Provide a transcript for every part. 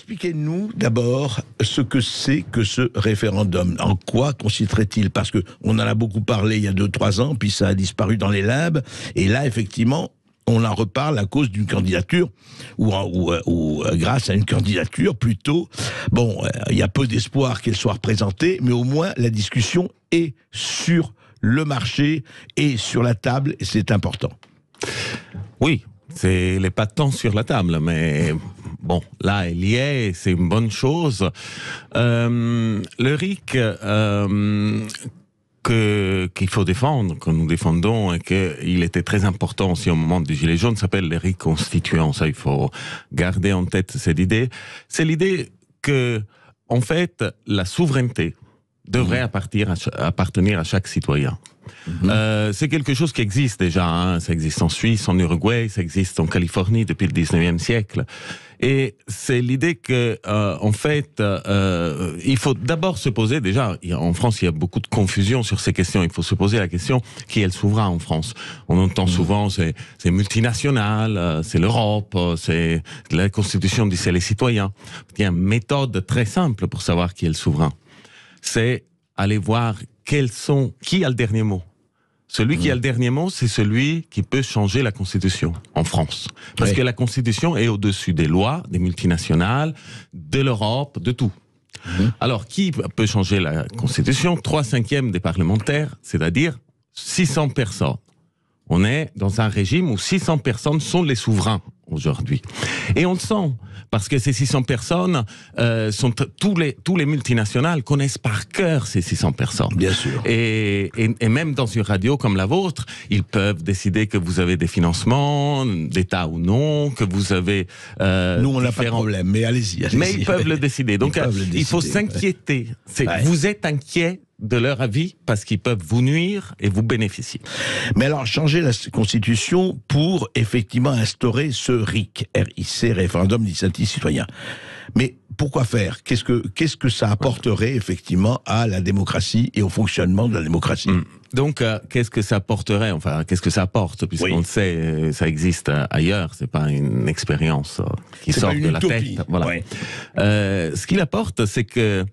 expliquez-nous d'abord ce que c'est que ce référendum. En quoi consisterait-il? Parce que on en a beaucoup parlé il y a 2-3 ans, puis ça a disparu dans les limbes, et là, effectivement, on en reparle à cause d'une candidature, ou grâce à une candidature plutôt. Bon, il y a peu d'espoir qu'elle soit représentée, mais au moins la discussion est sur le marché et sur la table, et c'est important. Oui, c'est les pas tant sur la table, mais bon, là, elle y est, c'est une bonne chose. Le RIC qu'il faut défendre, que nous défendons, et qu'il était très important aussi au moment des Gilets jaunes, s'appelle les RIC constituants. Ça, il faut garder en tête cette idée. C'est l'idée que, en fait, la souveraineté devrait appartenir à chaque citoyen. C'est quelque chose qui existe déjà, hein. Ça existe en Suisse, en Uruguay, ça existe en Californie depuis le 19e siècle. Et c'est l'idée que, en fait, il faut d'abord se poser, déjà, en France, il y a beaucoup de confusion sur ces questions. Il faut se poser la question, qui est le souverain en France? On entend souvent, c'est multinational, c'est l'Europe, c'est la Constitution dit c'est les citoyens. Il y a une méthode très simple pour savoir qui est le souverain. C'est aller voir qui a le dernier mot. Celui qui a le dernier mot, c'est celui qui peut changer la Constitution en France. Parce que la Constitution est au-dessus des lois, des multinationales, de l'Europe, de tout. Alors, qui peut changer la Constitution? 3/5 des parlementaires, c'est-à-dire 600 personnes. On est dans un régime où 600 personnes sont les souverains aujourd'hui. Et on le sent, parce que ces 600 personnes, tous les multinationales connaissent par cœur ces 600 personnes. Bien sûr. Et même dans une radio comme la vôtre, ils peuvent décider que vous avez des financements, d'État ou non, que vous avez... Nous, on n'a pas de problème, mais allez-y. Mais ils peuvent le décider. Donc, il faut s'inquiéter. Vous êtes inquiet de leur avis parce qu'ils peuvent vous nuire et vous bénéficier. Mais alors, changer la Constitution pour effectivement instaurer ce RIC, référendum d'initiative citoyen. Mais pourquoi faire? Qu'est-ce que ça apporterait effectivement à la démocratie et au fonctionnement de la démocratie? Donc, qu'est-ce que ça apporterait? Enfin, qu'est-ce que ça apporte? Puisqu'on le sait, ça existe ailleurs. C'est pas une expérience qui sort de la tête. Voilà. Ce qu'il apporte, c'est que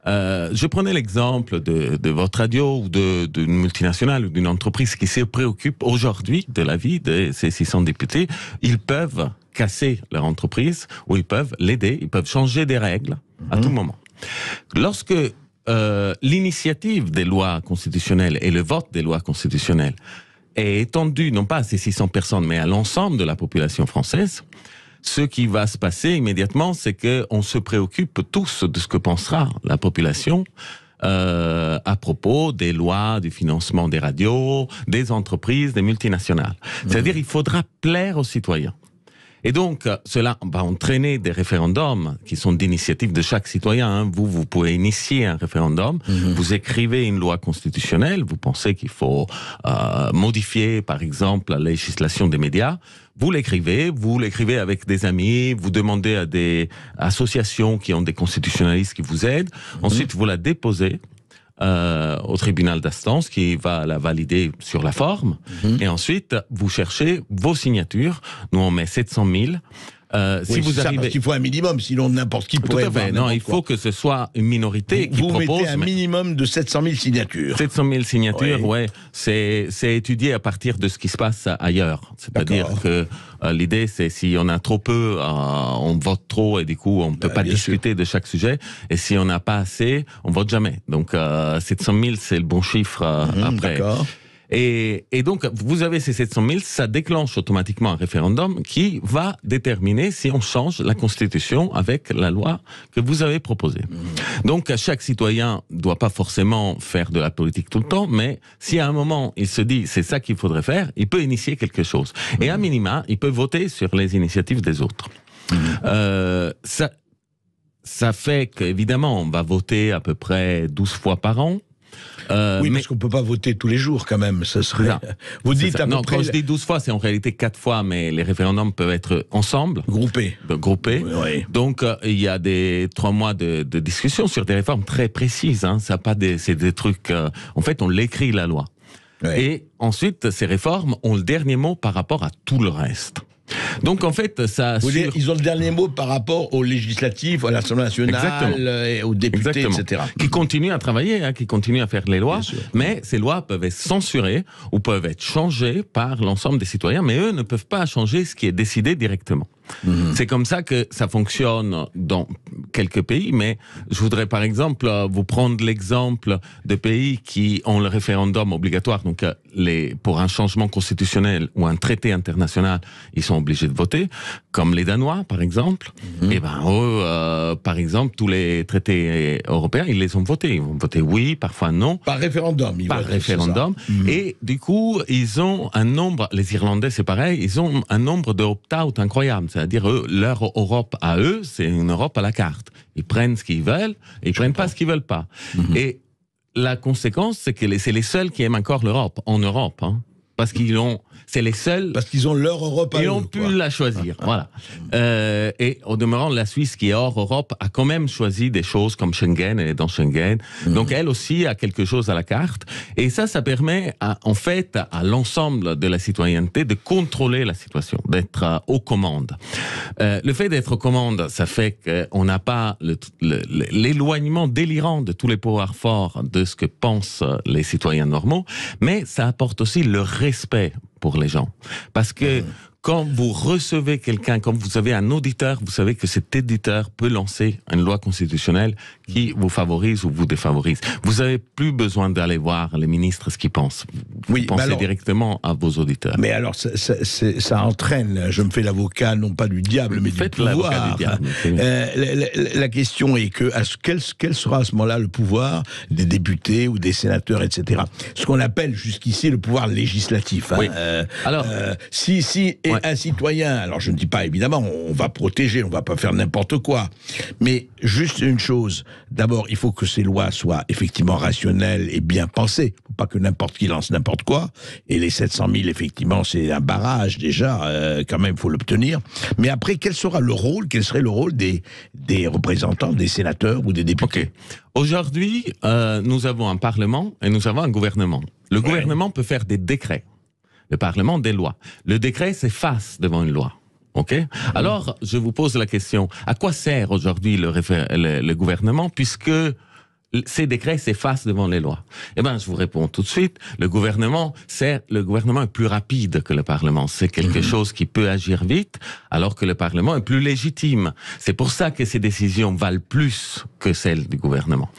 je prenais l'exemple de votre radio ou d'une multinationale ou d'une entreprise qui se préoccupe aujourd'hui de la vie de ces 600 députés. Ils peuvent casser leur entreprise ou ils peuvent l'aider, ils peuvent changer des règles à tout moment. Lorsque l'initiative des lois constitutionnelles et le vote des lois constitutionnelles est étendu non pas à ces 600 personnes mais à l'ensemble de la population française, ce qui va se passer immédiatement, c'est qu'on se préoccupe tous de ce que pensera la population à propos des lois, du financement des radios, des entreprises, des multinationales. C'est-à-dire il faudra plaire aux citoyens. Et donc, cela va entraîner des référendums qui sont d'initiative de chaque citoyen. Hein. Vous pouvez initier un référendum, vous écrivez une loi constitutionnelle, vous pensez qu'il faut modifier, par exemple, la législation des médias, vous l'écrivez avec des amis, vous demandez à des associations qui ont des constitutionnalistes qui vous aident, ensuite vous la déposez au tribunal d'instance qui va la valider sur la forme, et ensuite vous cherchez vos signatures. Nous on met 700 000. Si vous arrivez... parce qu'il faut un minimum, sinon n'importe qui pourrait avoir. Non, il faut que ce soit une minorité qui propose. Vous mettez un minimum de 700 000 signatures. 700 000 signatures, ouais. C'est étudié à partir de ce qui se passe ailleurs. C'est-à-dire que l'idée, c'est si on a trop peu, on vote trop et du coup, on ne peut pas discuter de chaque sujet. Et si on n'a pas assez, on vote jamais. Donc, 700 000, c'est le bon chiffre après. D'accord. Et donc, vous avez ces 700 000, ça déclenche automatiquement un référendum qui va déterminer si on change la Constitution avec la loi que vous avez proposée. Donc, chaque citoyen ne doit pas forcément faire de la politique tout le temps, mais si à un moment, il se dit c'est ça qu'il faudrait faire, il peut initier quelque chose. Et à minima, il peut voter sur les initiatives des autres. Ça fait qu'évidemment, on va voter à peu près 12 fois par an. Oui, parce qu'on ne peut pas voter tous les jours quand même. Ça serait... Vous dites à peu près... Quand je dis 12 fois, c'est en réalité 4 fois, mais les référendums peuvent être ensemble. Groupés. Oui. Donc, il y a 3 mois de discussion sur des réformes très précises. Hein. C'est des trucs... en fait, on l'écrit, la loi. Oui. Et ensuite, ces réformes ont le dernier mot par rapport à tout le reste. Donc en fait, ça assure... Ils ont le dernier mot par rapport aux législatifs, à l'Assemblée nationale, et aux députés, etc. Qui continuent à travailler, qui continuent à faire les lois, mais ces lois peuvent être censurées ou peuvent être changées par l'ensemble des citoyens, mais eux ne peuvent pas changer ce qui est décidé directement. C'est comme ça que ça fonctionne dans quelques pays, mais je voudrais par exemple vous prendre l'exemple de pays qui ont le référendum obligatoire, donc pour un changement constitutionnel ou un traité international, ils sont obligés de voter, comme les Danois par exemple. Et eux, par exemple, tous les traités européens, ils les ont votés. Ils vont voter oui, parfois non. Par référendum. Par référendum. Et du coup, ils ont un nombre, les Irlandais c'est pareil, ils ont un nombre de opt-out incroyable. C'est-à-dire, leur Europe à eux, c'est une Europe à la carte. Ils prennent ce qu'ils veulent, et ils prennent pas ce qu'ils veulent pas. Et la conséquence, c'est que c'est les seuls qui aiment encore l'Europe, en Europe. Parce qu'ils ont, c'est les seuls. Parce qu'ils ont leur Europe à eux. Ils ont pu la choisir, voilà. Et au demeurant, la Suisse, qui est hors Europe, a quand même choisi des choses comme Schengen, elle est dans Schengen. Donc elle aussi a quelque chose à la carte. Et ça permet en fait à l'ensemble de la citoyenneté de contrôler la situation, d'être aux commandes. Le fait d'être aux commandes, ça fait qu'on n'a pas l'éloignement délirant de tous les pouvoirs forts de ce que pensent les citoyens normaux, mais ça apporte aussi le respect pour les gens. Parce que quand vous recevez quelqu'un, quand vous avez un auditeur, vous savez que cet auditeur peut lancer une loi constitutionnelle qui vous favorise ou vous défavorise. Vous n'avez plus besoin d'aller voir les ministres ce qu'ils pensent. Vous pensez directement à vos auditeurs. Mais alors, ça entraîne, je me fais l'avocat, non pas du diable, mais du pouvoir. La question est quel sera à ce moment-là le pouvoir des députés ou des sénateurs, etc. Ce qu'on appelle jusqu'ici le pouvoir législatif. Alors, un citoyen, alors je ne dis pas évidemment, on va protéger, on va pas faire n'importe quoi, mais juste une chose, d'abord il faut que ces lois soient effectivement rationnelles et bien pensées, faut pas que n'importe qui lance n'importe quoi, et les 700 000 effectivement c'est un barrage déjà, quand même il faut l'obtenir, mais après quel serait le rôle des représentants, des sénateurs ou des députés? Aujourd'hui, nous avons un parlement et nous avons un gouvernement. Le gouvernement peut faire des décrets. Le Parlement des lois. Le décret s'efface devant une loi. Alors, je vous pose la question, à quoi sert aujourd'hui le gouvernement, puisque ces décrets s'effacent devant les lois? Je vous réponds tout de suite, le gouvernement est plus rapide que le Parlement. C'est quelque chose qui peut agir vite, alors que le Parlement est plus légitime. C'est pour ça que ces décisions valent plus que celles du gouvernement.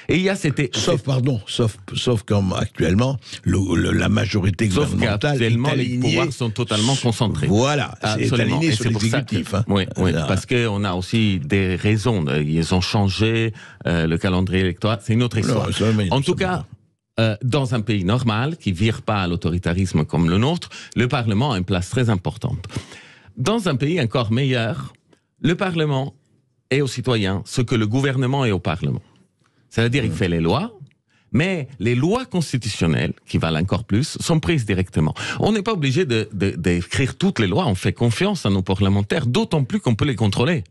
Et il y a sauf comme actuellement, la majorité gouvernementale les pouvoirs sont totalement concentrés. Voilà, c'est aligné sur l'exécutif. Oui, parce qu'on a aussi des raisons. Ils ont changé le calendrier électoral. C'est une autre histoire. En tout cas, dans un pays normal, qui ne vire pas à l'autoritarisme comme le nôtre, le Parlement a une place très importante. Dans un pays encore meilleur, le Parlement est aux citoyens ce que le gouvernement est au Parlement. C'est-à-dire, il fait les lois, mais les lois constitutionnelles, qui valent encore plus, sont prises directement. On n'est pas obligé d'écrire toutes les lois, on fait confiance à nos parlementaires, d'autant plus qu'on peut les contrôler.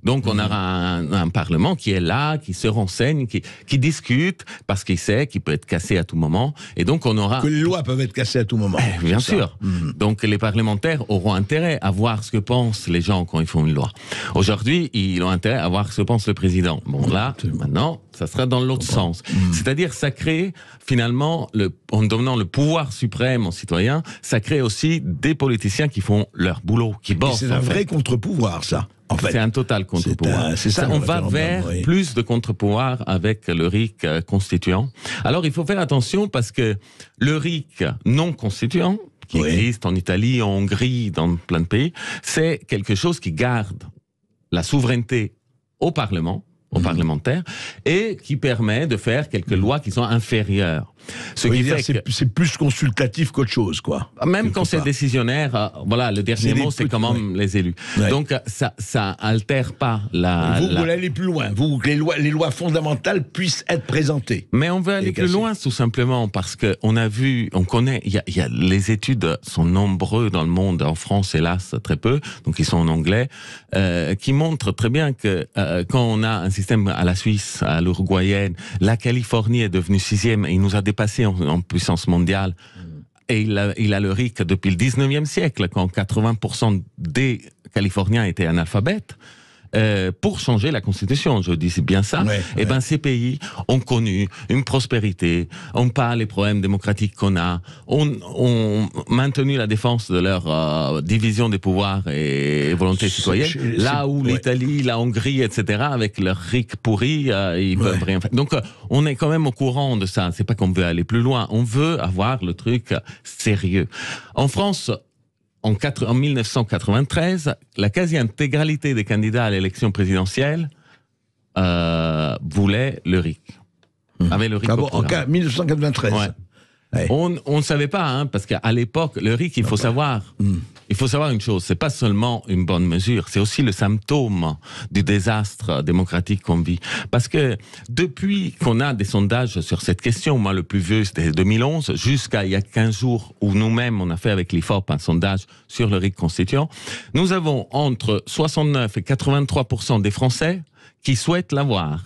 Donc on aura un Parlement qui est là, qui se renseigne, qui discute, parce qu'il sait qu'il peut être cassé à tout moment. Et donc on aura... Que les lois peuvent être cassées à tout moment. Bien sûr. Donc les parlementaires auront intérêt à voir ce que pensent les gens quand ils font une loi. Aujourd'hui, ils ont intérêt à voir ce que pense le président. Bon là, maintenant, ça sera dans l'autre sens. C'est-à-dire, ça crée finalement, en donnant le pouvoir suprême aux citoyens, ça crée aussi des politiciens qui font leur boulot, qui bossent. C'est un vrai contre-pouvoir, ça. En fait, c'est un total contre-pouvoir. On va vers plus de contre-pouvoir avec le RIC constituant. Alors, il faut faire attention parce que le RIC non constituant, qui existe en Italie, en Hongrie, dans plein de pays, c'est quelque chose qui garde la souveraineté au Parlement, aux parlementaires, et qui permet de faire quelques lois qui sont inférieures. Ce qui fait que c'est plus consultatif qu'autre chose, quoi. Même quand c'est décisionnaire, voilà, le dernier mot, c'est quand même les élus. Donc, ça altère pas Vous voulez aller plus loin. Vous, que les lois fondamentales puissent être présentées. Mais on veut aller plus loin, tout simplement, parce que on connaît, les études sont nombreuses dans le monde, en France, hélas, très peu, donc ils sont en anglais, qui montrent très bien que quand on a un système à la Suisse, à l'uruguayenne, la Californie est devenue 6e et il nous a dépassé en puissance mondiale. et il a le RIC depuis le 19e siècle, quand 80% des Californiens étaient analphabètes. Pour changer la Constitution, je dis c'est bien ça. Et ben ces pays ont connu une prospérité, ont pas les problèmes démocratiques qu'on a, ont maintenu la défense de leur division des pouvoirs et volonté citoyenne. Là où l'Italie, la Hongrie, etc., avec leur RIC pourri, ils peuvent rien faire. Donc on est quand même au courant de ça. C'est pas qu'on veut aller plus loin, on veut avoir le truc sérieux. En France, en 1993, la quasi-intégralité des candidats à l'élection présidentielle voulaient le RIC. Avaient le RIC en 1993. On ne savait pas, hein, parce qu'à l'époque, le RIC, il faut savoir une chose, c'est pas seulement une bonne mesure, c'est aussi le symptôme du désastre démocratique qu'on vit. Parce que depuis qu'on a des sondages sur cette question, moi le plus vieux c'était 2011, jusqu'à il y a 15 jours où nous-mêmes on a fait avec l'IFOP un sondage sur le RIC constituant, nous avons entre 69 et 83% des Français qui souhaitent l'avoir.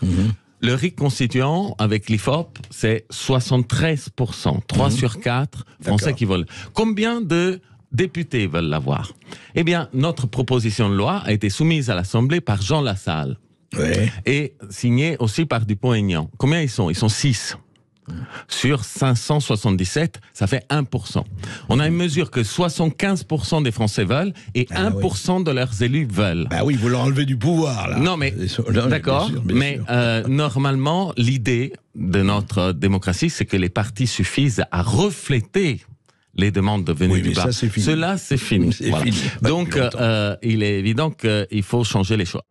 Le RIC constituant, avec l'IFOP, c'est 73%. 3 sur 4 Français qui veulent. Combien de députés veulent l'avoir? Eh bien, notre proposition de loi a été soumise à l'Assemblée par Jean Lassalle. Et signée aussi par Dupont-Aignan. Combien ils sont? Ils sont 6. Sur 577, ça fait 1%. On a une mesure que 75% des Français veulent et 1% de leurs élus veulent. Bah oui, vous leur enlevez du pouvoir, là. Non, mais d'accord, mais normalement, l'idée de notre démocratie, c'est que les partis suffisent à refléter les demandes venues du bas. Cela, c'est fini. Voilà. Donc, il est évident qu'il faut changer les choix.